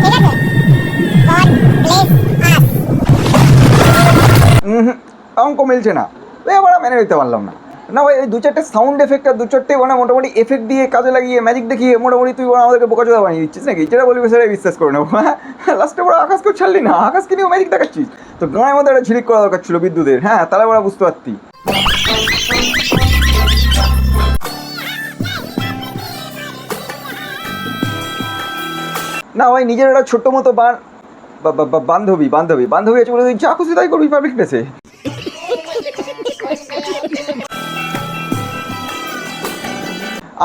ঠিক আছে? God bless আস। অঙ্ক মিলছে না, এবার মেনে নিতে পারলাম না। না ভাই, ওই দু চারটে সাউন্ড এফেক্ট আর দু চারটে মানে মোটামুটি এফেক্ট দিয়ে কাজে লাগিয়ে ম্যাজিক দেখিয়ে মোটামুটি তুই আমাদেরকে বোকাচোদা বানিয়ে দিচ্ছিস নাকি? যেটা বলবি সেটাই বিশ্বাস করে নেবো। হ্যাঁ, লাস্টে বড় আকাশকেও ছাড়লি না, আকাশকে নিয়েও ম্যাজিক দেখাচ্ছিস। তো গাঁয়ের মধ্যে একটা ঝিলিক করা দরকার ছিল বিদ্যুতের, হ্যাঁ, তাহলে ওরা বুঝতে পারতি। না ভাই, নিজের একটা ছোট্ট মতো বান্ধবী বান্ধবী বান্ধবী আছে বলে তুই যা খুশি তাই করবি পাবলিক প্লেসে।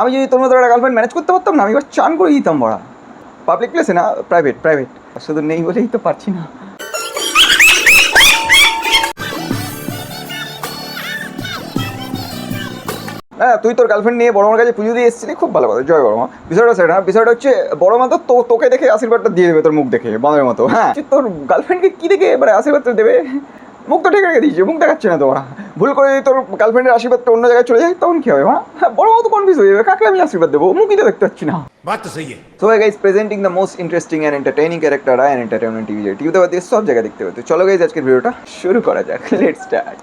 আমি যদি তোর মতো একটা গার্লফ্রেন্ড ম্যানেজ করতে পারতাম না, আমি এবার চান করে দিতাম বড়া পাবলিক প্লেসে, না প্রাইভেট প্রাইভেট। শুধু নেই বলেই তো পারছি না। হ্যাঁ, তুই তোর গার্লফ্রেন্ড নিয়ে বড় মার কাছে পুজো দিয়ে এসেছিলি, খুব ভালো কথা, জয় বড় মা। বিষয়টা সেটা না, বিষয়টা হচ্ছে বড় মা তো তোকে দেখে আশীর্বাদটা দিয়ে দেবে তোর মুখ দেখে বাঁধের মতো। হ্যাঁ, তোর গার্লফ্রেন্ডকে কী দেখে এবারে আশীর্বাদটা দেবে? মুখ তো ঠেকে রেখে দিয়েছে, মুখ দেখাচ্ছে না তো ওরা। ভুল করে যদি তোর গার্লফ্রেন্ডের আশীর্বাদটা অন্য জায়গায় চলে যায় তখন কী হবে? হ্যাঁ, বড় মতো কনফিউজ হয়ে যাবে, কাকে আমি আশীর্বাদ দেবো? মুখই তো দেখতে পাচ্ছি না। So guys, presenting the most interesting and entertaining character and entertainment TV টিভিতে বাদ দিয়ে সব জায়গায় দেখতে পাবে। চলো গাইজ, আজকের ভিডিওটা শুরু করা যাক। Let's start.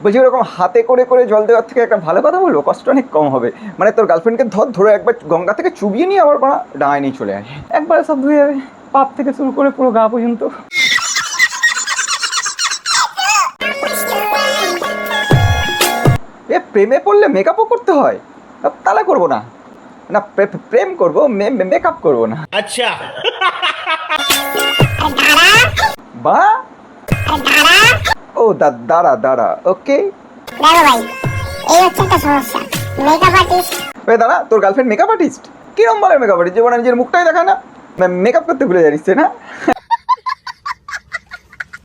বলছি, ওরকম হাতে করে করে জল দেওয়ার থেকে একটা ভালো কথা বলবো, কষ্ট অনেক কম হবে। মানে তোর গার্লফ্রেন্ডকে ধরে একবার গঙ্গা থেকে চুবিয়ে নিয়ে আবার ডাঙায় নিয়ে চলে আসে, একবারে সব ধুয়ে যাবে, পাপ থেকে শুরু করে পুরো গা পর্যন্ত। এ প্রেমে পড়লে মেকআপও করতে হয়? তাহলে করবো না, না প্রেম করবো, মেকআপ করবো না। আচ্ছা বা ও দাঁড়া দাঁড়া, ওকে। দেখো ভাই, এই হচ্ছে একটা সমস্যা। মেকআপ আর্টিস্ট, ওই দাঁড়া, তোর গার্লফ্রেন্ড মেকআপ আর্টিস্ট? কিরম বলে মেকআপ আর্টিস্ট? জীবনে নিজের মুখটাই দেখায় না, মেকআপ করতে ভুলে জানিস না?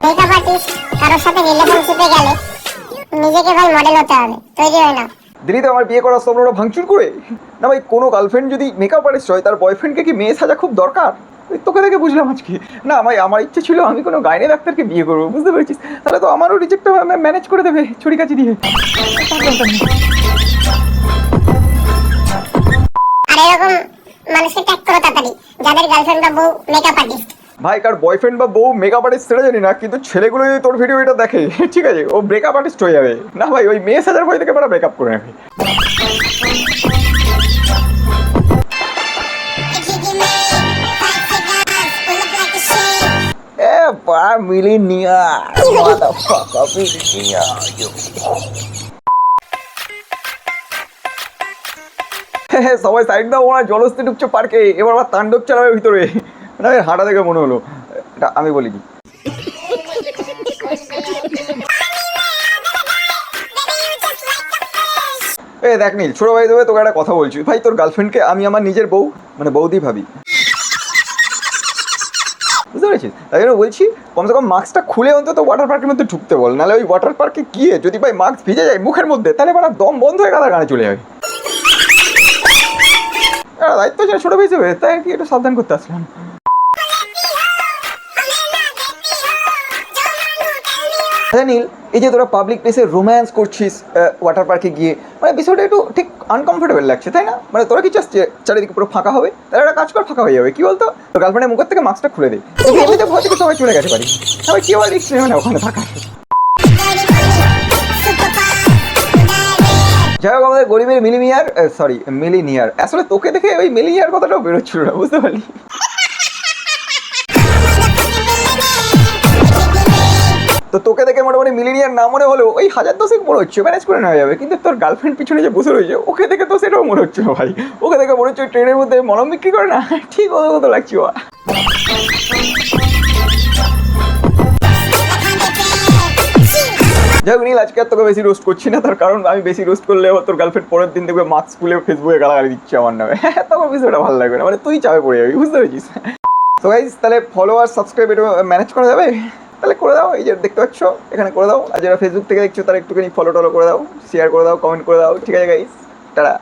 মেকআপ আর্টিস্ট কারোর সাথে রিলেশনশিপে গেলে নিজেকে ভাই মডেল হতে হবে, তৈরি হয় না। দিল্লিতে আমার বিয়ে করার স্বপ্নটা ভাঙচুর করে। না ভাই, কোনো গার্লফ্রেন্ড যদি মেকআপ আর্টিস্ট হয় তার বয়ফ্রেন্ডকে কি মেয়ে সাজা খুব দরকার? তোকে দেখে বুঝলাম আজকে। না ভাই, আমার ইচ্ছে ছিল আমি কোনো গাইনি ডাক্তারকে বিয়ে করবো, বুঝতে পেরেছিস? তাহলে তো আমারও রিজেক্টটা ম্যানেজ করে দেবে ছুরি কাচি দিয়ে। আর এরকম মানুষকে ট্যাগ করো তাড়াতাড়ি, যাদের গার্লফ্রেন্ড বা বউ মেকআপ আর্টিস্ট। ভাই, কার বয়ফ্রেন্ড বা বউ মেকআপ আর্টিস্ট সেটা জানি না, কিন্তু ছেলেগুলো যদি তোর ভিডিও এটা দেখে, ঠিক আছে, ও ব্রেকআপ আর্টিস্ট হয়ে যাবে। না ভাই, ওই মেয়ে সাজার ভয় থেকে ওরা ব্রেকআপ করে নেবে। সবাই সাইড দাও, ওরা জলস্থি ঢুকছে পার্কে, এবার আবার তাণ্ডব চালাবে ভিতরে। না, হাঁটা দেখে মনে হলো, এটা আমি বলিনি। দেখ নীল, ছোটো ভাই দেবে তোকে একটা কথা বলছি ভাই, তোর গার্লফ্রেন্ডকে আমি আমার নিজের বউ মানে বৌদি ভাবি, বুঝতে পেরেছিস? তাই জন্য বলছি, কমসে কম মাস্কটা খুলে অন্তত ওয়াটার পার্কের মধ্যে ঢুকতে বল। নাহলে ওই ওয়াটার পার্কে গিয়ে যদি ভাই মাস্ক ভিজে যায় মুখের মধ্যে, তাহলে এবার দম বন্ধ হয়ে গাদা গানে চলে যাবে। দায়িত্ব ছিল ছোটো ভাই হিসেবে, তাই কি একটু সাবধান করতে আসলাম। নীল, এই যে তোরা পাবলিক প্লেসে রোম্যান্স করছিস ওয়াটার পার্কে গিয়ে, মানে বিষয়টা একটু ঠিক আনকমফোর্টেবল লাগছে, তাই না? মানে তোরা কি চাস চারিদিকে পুরো ফাঁকা হবে? তাহলে একটা কাজ কর, ফাঁকা হয়ে যাবে। কি বলতো, তোর গার্লফ্রেন্ডের মুখের থেকে মাস্কটা খুলে দে, এমনিতে ভয় থেকে সবাই চলে গেছে বাড়ি, সবাই কেউ আর রিস্ক নেবে না ওখানে থাকা। যাই হোক, আমাদের গরিবের মিলিনিয়ার, আসলে তোকে দেখে ওই মিলিনিয়ার কথাটাও বেরোচ্ছিল না, বুঝতে পারলি? তো তোকে দেখে মোটামুটি মিলিনিয়ার না মনে হলেও ওই 1010 মনে হচ্ছে, ম্যানেজ করে নেওয়া যাবে। কিন্তু তোর গার্লফ্রেন্ড পিছনে যে বসে রয়েছে, ওকে দেখে তো সেটাও মনে হচ্ছে ভাই, ওকে দেখে মনে হচ্ছে ট্রেনের মধ্যে মলম বিক্রি করে না, ঠিক ওদের মতো লাগছে। যাই হোক নীল, আজকে আর তোকে বেশি রোস্ট করছি না, তার কারণ আমি বেশি রোস্ট করলে তোর গার্লফ্রেন্ড পরের দিন দেখবে মাস্ক খুলে ফেসবুকে গালাগালি দিচ্ছে আমার নামে, তখন বিষয়টা ভালো লাগবে না, মানে তুই চাপে পড়ে যাবি, বুঝতে পেরেছিস? তো গাইস, তাহলে ফলোয়ার সাবস্ক্রাইব এটা ম্যানেজ করা যাবে? তাহলে করে দাও, এই যে দেখতে পাচ্ছ এখানে করে দাও। আর যারা ফেসবুক থেকে দেখছো তারা একটুখানি ফলো টলো করে দাও, শেয়ার করে দাও, কমেন্ট করে দাও, ঠিক আছে গাইস? টাটা।